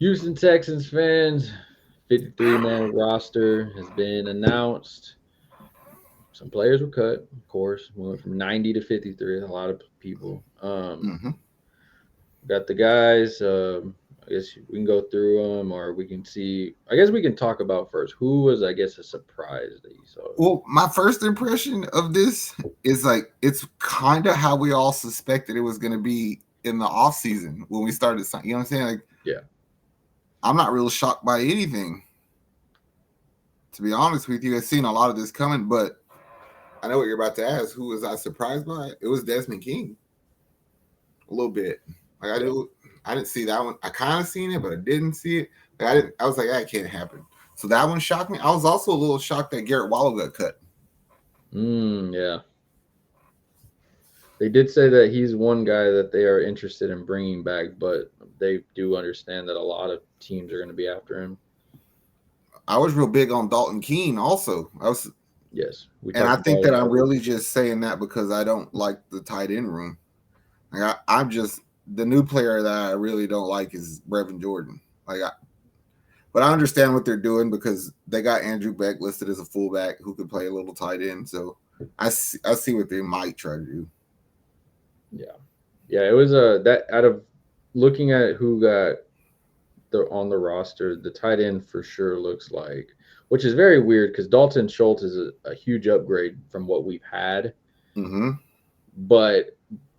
Houston Texans fans, 53-man roster has been announced. Some players were cut, of course. We went from 90 to 53. A lot of people. Mm-hmm. Got the guys. I guess we can go through them, or we can see. I guess we can talk about first who was, I guess, a surprise that you saw. Well, my first impression of this is like it's kind of how we all suspected it was going to be in the off season when we started. You know what I'm saying? Like, Yeah, I'm not real shocked by anything, to be honest with you. I've seen a lot of this coming, but I know what you're about to ask. Who was I surprised by? It was Desmond King a little bit. Like yeah. I didn't see that one. I kind of seen it, but I didn't see it. Like, I didn't. I was like, that can't happen. So that one shocked me. I was also a little shocked that Garrett Wallow got cut. Yeah. They did say that he's one guy that they are interested in bringing back, but they do understand that a lot of teams are going to be after him. I was real big on Dalton Keene also. I was, Yes, we and I talked think about that him I'm earlier. really just saying that because I don't like the tight end room. Like I'm just the new player that I really don't like is Brevin Jordan. But I understand what they're doing because they got Andrew Beck listed as a fullback who could play a little tight end. So I see what they might try to do. Yeah, yeah. It was a that out of looking at who got the on the roster, the tight end for sure looks like, which is very weird because Dalton Schultz is a huge upgrade from what we've had, Mm-hmm. but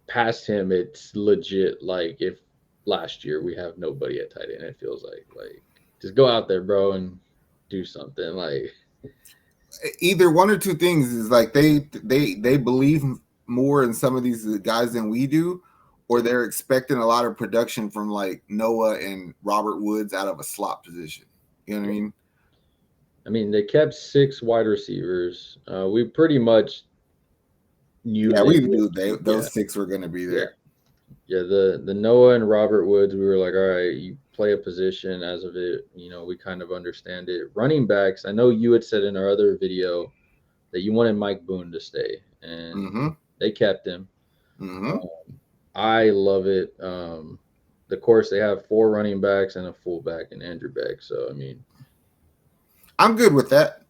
past him, it's legit. Like if last year we have nobody at tight end, it feels like just go out there, bro, and do something. Like Either one or two things is like they believe more in some of these guys than we do, or yeah, they're expecting a lot of production from like Noah and Robert Woods out of a slot position. You know what I yeah. mean? I mean, they kept six wide receivers. We pretty much knew Yeah, they we would. knew Yeah, those six were going to be yeah. there. Yeah, the Noah and Robert Woods, we were like, all right, you play a position as of it, we kind of understand it. Running backs, I know you had said in our other video that you wanted Mike Boone to stay, and Mm-hmm. they kept him. Mm-hmm. Um, I love it. The course they have four running backs and a fullback and Andrew Beck. So I mean, I'm good with that.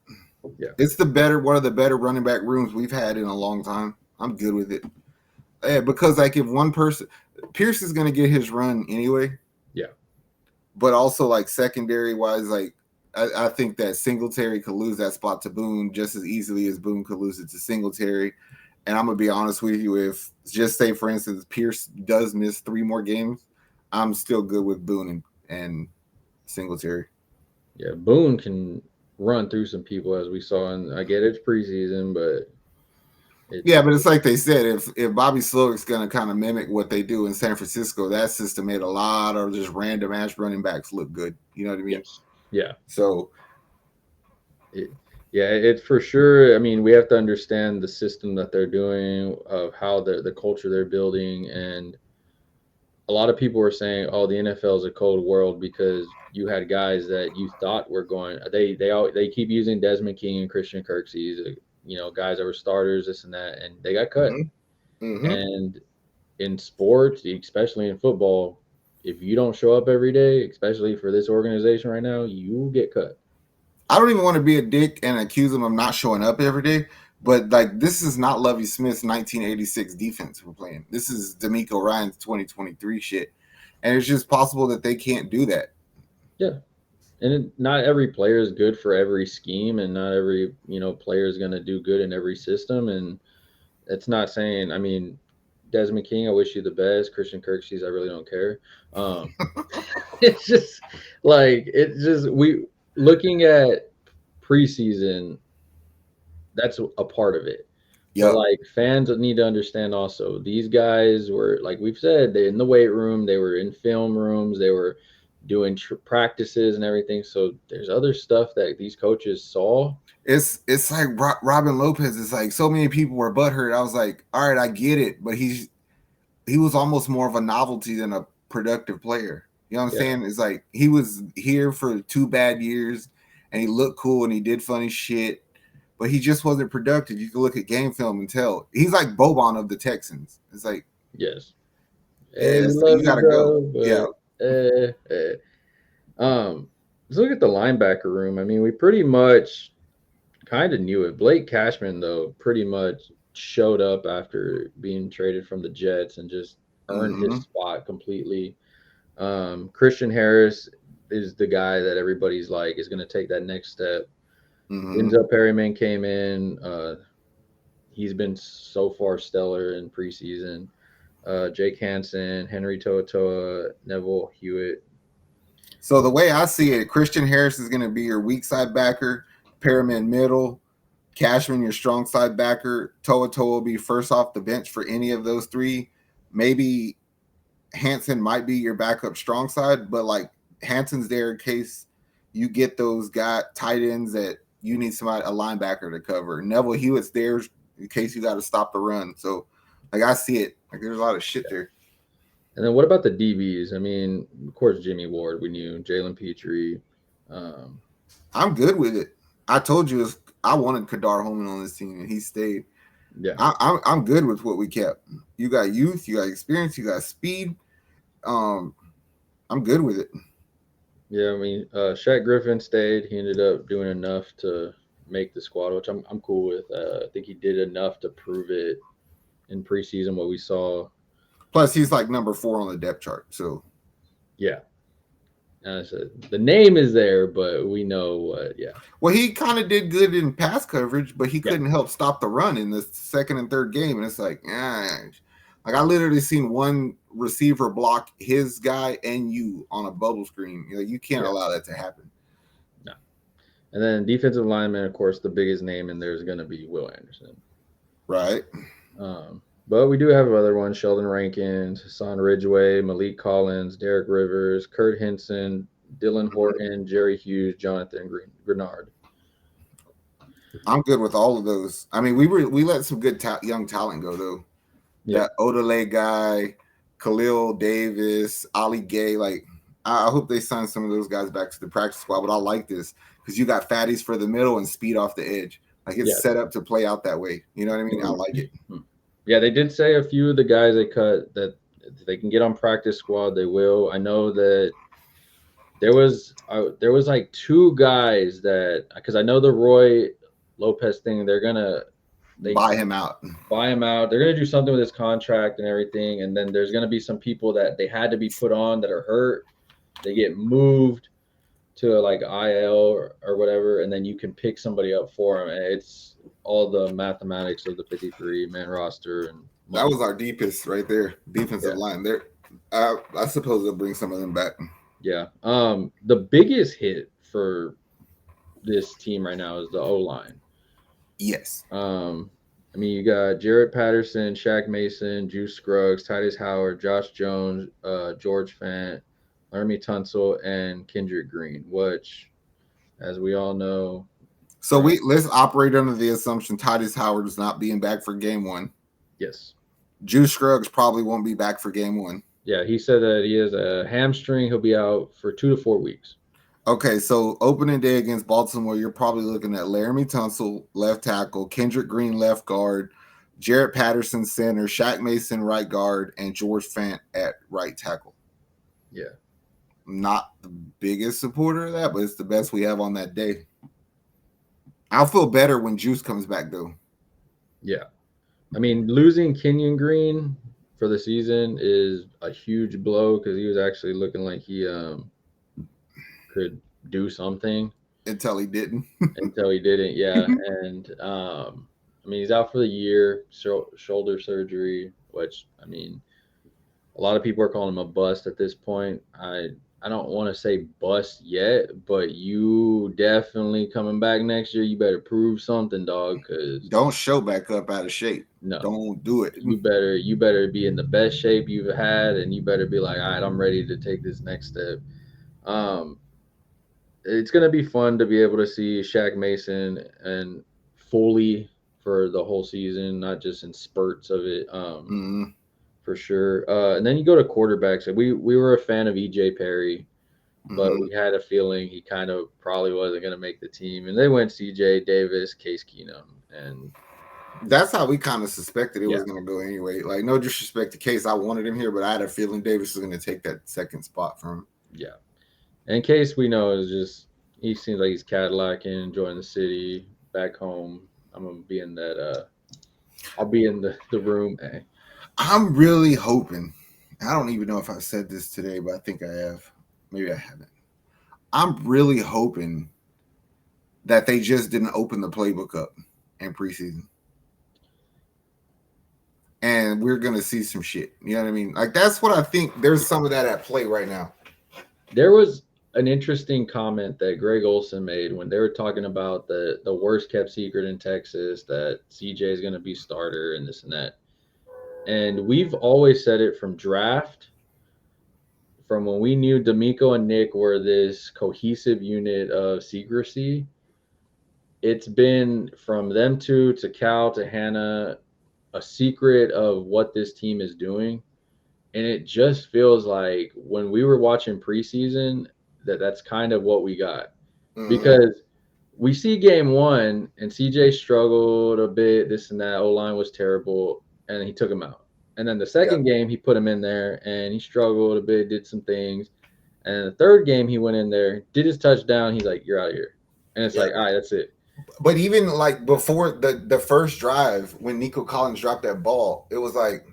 yeah, It's the better one of the better running back rooms we've had in a long time. I'm good with it. Yeah, because like if one person Pierce is going to get his run anyway, yeah, but also like secondary wise, like I think that Singletary could lose that spot to Boone just as easily as Boone could lose it to Singletary. And I'm gonna be honest with you, if just say for instance Pierce does miss three more games, I'm still good with Boone and Singletary. yeah. Boone can run through some people as we saw, and I get it's preseason, but Yeah, it's but it's like they said, if Bobby Slowick's gonna kind of mimic what they do in San Francisco, that system made a lot of just random ass running backs look good. You know what I mean? yes, yeah. So It, yeah, it's for sure. I mean, we have to understand the system that they're doing, of how the culture they're building, and a lot of people were saying, "Oh, the NFL is a cold world," because you had guys that you thought were going. They keep using Desmond King and Christian Kirksey, guys that were starters, this and that, and they got cut. mm-hmm, mm-hmm. And in sports, especially in football, if you don't show up every day, especially for this organization right now, you get cut. I don't even want to be a dick and accuse him of not showing up every day, but like this is not Lovie Smith's 1986 defense we're playing. This is DeMeco Ryan's 2023 shit, and it's just possible that they can't do that. Yeah. And not every player is good for every scheme, and not every player is going to do good in every system. And it's not saying, I mean, Desmond King, I wish you the best. Christian Kirksey's, I really don't care. Um, it's just it's just we looking at preseason. That's a part of it. But Yep. fans need to understand also, these guys were, like we've said, they in the weight room, they were in film rooms, they were doing practices and everything. So there's other stuff that these coaches saw. It's like Robin Lopez. It's like so many people were butthurt. I was like, all right, I get it, but he was almost more of a novelty than a productive player. You know what I'm Yeah, saying? It's like he was here for 2 bad years and he looked cool and he did funny shit, but he just wasn't productive. You can look at game film and tell he's like Boban of the Texans. It's like, yes. Hey, we it's like love you you, gotta go. bro, Yeah. but let's look at the linebacker room. I mean, we pretty much kind of knew it. Blake Cashman, though, pretty much showed up after being traded from the Jets and just earned his Mm-hmm. spot completely. Christian Harris is the guy that everybody's like is going to take that next step. Mm-hmm. Denzel Perryman came in. He's been so far stellar in preseason. Jake Hansen, Henry To'oto'o, Neville Hewitt. So the way I see it, Christian Harris is going to be your weak side backer, Perriman middle, Cashman your strong side backer, Toa will be first off the bench for any of those three. Maybe Hansen might be your backup strong side, but like Hansen's there in case you get those guy tight ends that you need somebody a linebacker to cover. Neville Hewitt's there in case you got to stop the run. So like I see it, like there's a lot of shit there. And then what about the DBs? I mean, of course, Jimmy Ward, we knew Jalen Petrie. Um, I'm good with it. I told you I wanted Kadar Holman on this team, and he stayed. yeah, I'm good with what we kept. You got youth, you got experience, you got speed. Um, I'm good with it. yeah. I mean, Shaq Griffin stayed. He ended up doing enough to make the squad, which I'm cool with. I think he did enough to prove it in preseason. What we saw, Plus, he's like number 4 on the depth chart. So, yeah. I said the name is there, but we know what. Yeah, well, he kind of did good in pass coverage, but he yeah, couldn't help stop the run in the second and third game. And it's like, like I literally seen one receiver block his guy and you on a bubble screen. You can't yeah. allow that to happen. No. And then defensive lineman, of course, the biggest name in there is going to be Will Anderson. Right. But we do have other ones: Sheldon Rankins, Hassan Ridgeway, Malik Collins, Derek Rivers, Kurt Henson, Dylan Horton, Jerry Hughes, Jonathan Grenard. I'm good with all of those. I mean, we let some good young talent go though. Yeah, That Oline guy, Khalil Davis, Ali Gay. Like, I hope they sign some of those guys back to the practice squad. But I like this because you got fatties for the middle and speed off the edge. Like it's yeah. set up to play out that way. You know what I mean? I like it. Yeah, they did say a few of the guys they cut that if they can get on practice squad, they will. I know that there was like two guys that because I know the Roy Lopez thing, they Buy him out. buy him out. They're gonna do something with his contract and everything, and then there's gonna be some people that they had to be put on that are hurt. They get moved to like IL or whatever, and then you can pick somebody up for them. And it's all the mathematics of the 53 man roster and That money. was our deepest right there, defensive Yeah, line. There, I suppose they'll bring some of them back. yeah. The biggest hit for this team right now is the O line. Yes. I mean, you got Jarrett Patterson, Shaq Mason, Juice Scruggs, Titus Howard, Josh Jones, George Fant, Laramie Tunsil, and Kendrick Green, which, as we all know, So let's operate under the assumption Titus Howard is not being back for game 1. yes. Juice Scruggs probably won't be back for game 1. Yeah, he said that he has a hamstring. He'll be out for 2 to 4 weeks. Okay, so opening day against Baltimore, you're probably looking at Laramie Tunsil, left tackle, Kendrick Green, left guard, Jarrett Patterson, center, Shaq Mason, right guard, and George Fant at right tackle. Yeah. Not the biggest supporter of that, but it's the best we have on that day. I'll feel better when Juice comes back, though. Yeah. I mean, losing Kenyon Green for the season is a huge blow because he was actually looking like he could do something Until he didn't. until he didn't. Yeah. And I mean, he's out for the year, shoulder surgery, which, I mean, a lot of people are calling him a bust at this point. I don't want to say bust yet, but you definitely coming back next year. You better prove something, dog. Cause Don't show back up out of shape. no, Don't do it. you better be in the best shape you've had, and you better be like, all right, I'm ready to take this next step. Um, it's gonna be fun to be able to see Shaq Mason and fully for the whole season, not just in spurts of it. For sure. And then you go to quarterbacks. We were a fan of EJ Perry, but we had a feeling he kind of probably wasn't going to make the team. And they went CJ Davis, Case Keenum, and that's how we kind of suspected it was going to go anyway. Like, no disrespect to Case, I wanted him here, but I had a feeling Davis was going to take that second spot from him. Yeah. And Case, we know, is just He seems like he's Cadillacing, enjoying the city. Back home, I'm gonna be in that. I'll be in the room. I'm really hoping. I don't even know if I said this today, but I think I have. Maybe I haven't. I'm really hoping that they just didn't open the playbook up in preseason. And we're gonna see some shit. You know what I mean? Like that's what I think. There's some of that at play right now. There was an interesting comment that Greg Olson made when they were talking about the worst kept secret in Texas, that CJ is going to be starter and this and that. And we've always said it from draft, from when we knew DeMeco and Nick were this cohesive unit of secrecy. It's been from them two to Cal to Hannah a secret of what this team is doing. And it just feels like when we were watching preseason that's kind of what we got. Mm-hmm. Because we see game one and CJ struggled a bit, this and that. O-line was terrible, and he took him out. And then the Yeah. second game, he put him in there and he struggled a bit, did some things. And the third game, he went in there, did his touchdown. He's like, "You're out of here." And it's Yeah. like, all right, that's it. But even like before the first drive, when Nico Collins dropped that ball, it was like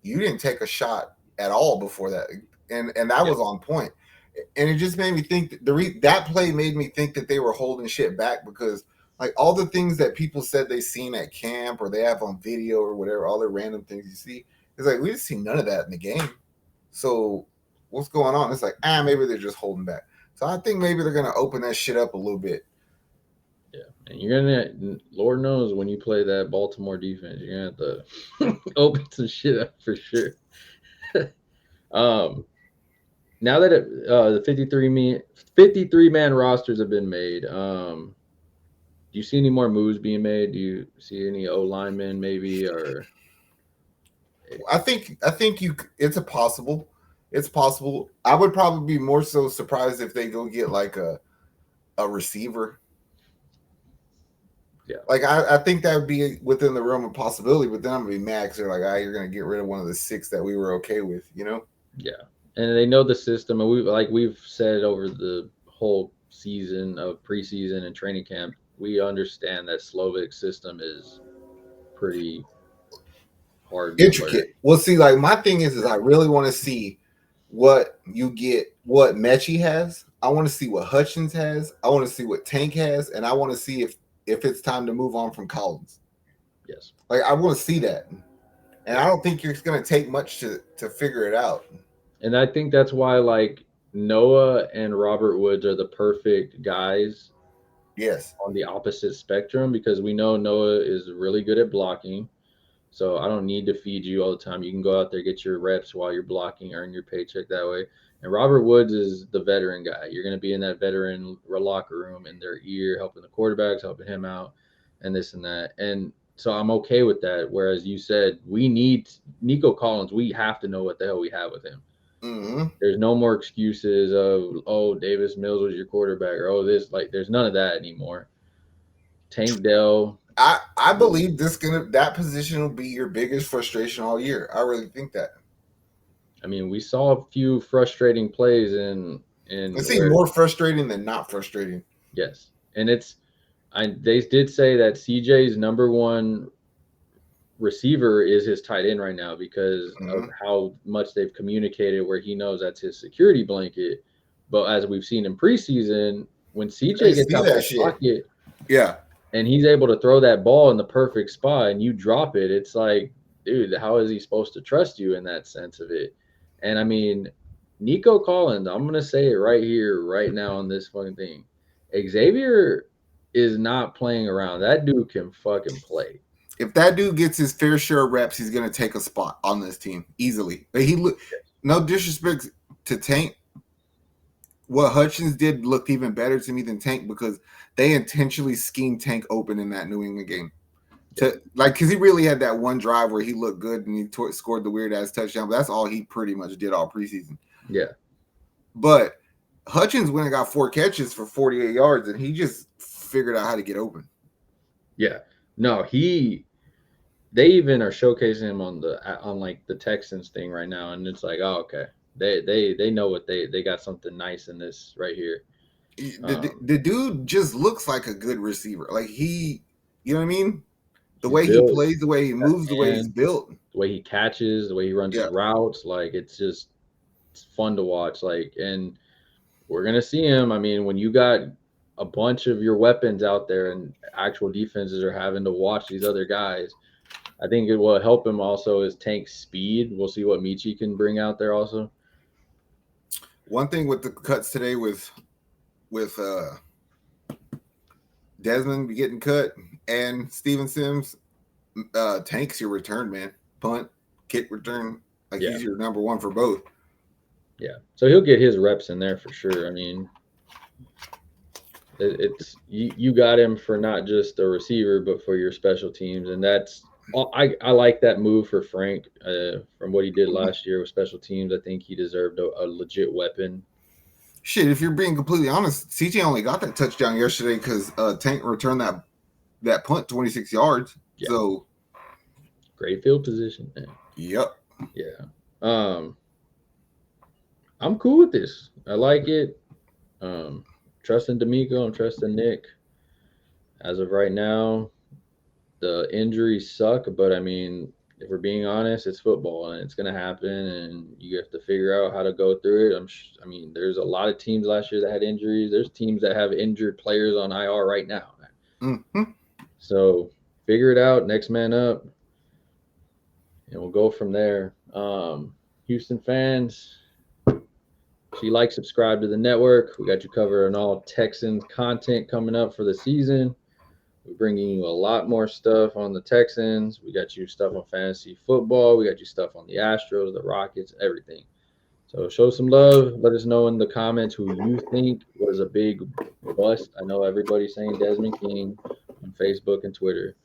you didn't take a shot at all before that, and that Yeah. was on point. And it just made me think that that play made me think that they were holding shit back because like all the things that people said they seen at camp or they have on video or whatever, all the random things you see, it's like we didn't see none of that in the game. So what's going on? It's like maybe they're just holding back. So I think maybe they're gonna open that shit up a little bit. Yeah. And you're gonna, Lord knows, when you play that Baltimore defense, you're gonna have to open some shit up for sure. um, Now that the 53 man rosters have been made, do you see any more moves being made? Do you see any O linemen maybe, or I think you it's a possible. It's possible. I would probably be more so surprised if they go get like a receiver. yeah, Like I think that would be within the realm of possibility, but then I'm gonna be mad because they're like, you're gonna get rid of one of the six that we were okay with, you know? yeah, and they know the system, and we've said over the whole season of preseason and training camp, we understand that Slovak's system is pretty hard to learn. Intricate. Well, see, like my thing is I really want to see what you get, what Mechie has. I want to see what Hutchins has. I want to see what Tank has, and I want to see if it's time to move on from Collins. Yes, Like I want to see that, and yeah, I don't think it's going to take much to figure it out. and I think that's why like Noah and Robert Woods are the perfect guys Yes. on the opposite spectrum, because we know Noah is really good at blocking. So I don't need to feed you all the time. You can go out there, get your reps while you're blocking, earn your paycheck that way. And Robert Woods is the veteran guy. You're going to be in that veteran locker room in their ear, helping the quarterbacks, helping him out, and this and that. And so I'm okay with that. Whereas you said we need Nico Collins. We have to know what the hell we have with him. Mm-hmm. There's no more excuses of, oh, Davis Mills was your quarterback, or oh, this, like, there's none of that anymore. Tank Dell. I believe that position will be your biggest frustration all year. I really think that. I mean, we saw a few frustrating plays It in seems where, more frustrating than not frustrating. yes, and they did say that CJ's number one receiver is his tight end right now because of Mm-hmm. how much they've communicated, where he knows that's his security blanket. But as we've seen in preseason, when I CJ gets see out that that shit. pocket Yeah. and he's able to throw that ball in the perfect spot and you drop it, it's like, dude, how is he supposed to trust you in that sense of it? And I mean, Nico Collins, I'm gonna say it right here, right now on this fucking thing. Xavier is not playing around. That dude can fucking play. If that dude gets his fair share of reps, he's gonna take a spot on this team easily. But no disrespect to Tank. What Hutchins did looked even better to me than Tank because they intentionally schemed Tank open in that New England game. To like, because he really had that one drive where he looked good and he scored the weird ass touchdown. But that's all he pretty much did all preseason. Yeah. But Hutchins went and got 4 catches for 48 yards, and he just figured out how to get open. Yeah. No, they even are showcasing him on like the Texans thing right now, and it's like, oh, okay. They know what they got something nice in this right here. The dude just looks like a good receiver. Like you know what I mean? The way built, he plays, the way he moves, the way he's built, the way he catches, the way he runs his routes, like it's fun to watch. Like, and we're gonna see him. I mean, when you got a bunch of your weapons out there and actual defenses are having to watch these other guys, I think it will help him also is Tank's speed. We'll see what Michi can bring out there also. One thing with the cuts today with Desmond getting cut and Steven Sims, Tank's your return, man. Punt, kick return. Like he's your number one for both. Yeah. So he'll get his reps in there for sure. I mean, it's you got him for not just a receiver, but for your special teams. And that's I like that move for Frank from what he did last year with special teams. I think he deserved a legit weapon. Shit, if you're being completely honest, CJ only got that touchdown yesterday because Tank returned that punt 26 yards. Yeah. So great field position, man. Yep. Yeah. I'm cool with this. I like it. Trusting DeMeco, I'm trusting Nick. As of right now, the injuries suck, but I mean, if we're being honest, it's football and it's going to happen, and you have to figure out how to go through it. I mean, there's a lot of teams last year that had injuries. There's teams that have injured players on IR right now. Mm-hmm. So figure it out, next man up, and we'll go from there. Houston fans, if you like, subscribe to the network. We got you covered on all Texans content coming up for the season. We're bringing you a lot more stuff on the Texans. We got you stuff on fantasy football. We got you stuff on the Astros, the Rockets, everything. So show some love. Let us know in the comments who you think was a big bust. I know everybody's saying Desmond King on Facebook and Twitter.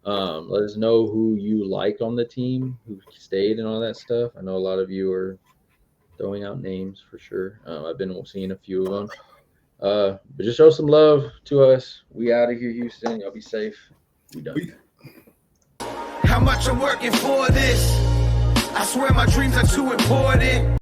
Let us know who you like on the team, who stayed and all that stuff. I know a lot of you are throwing out names for sure. I've been seeing a few of them. But just show some love to us. We out of here, Houston. Y'all be safe. We done. How much I'm working for this? I swear my dreams are too important.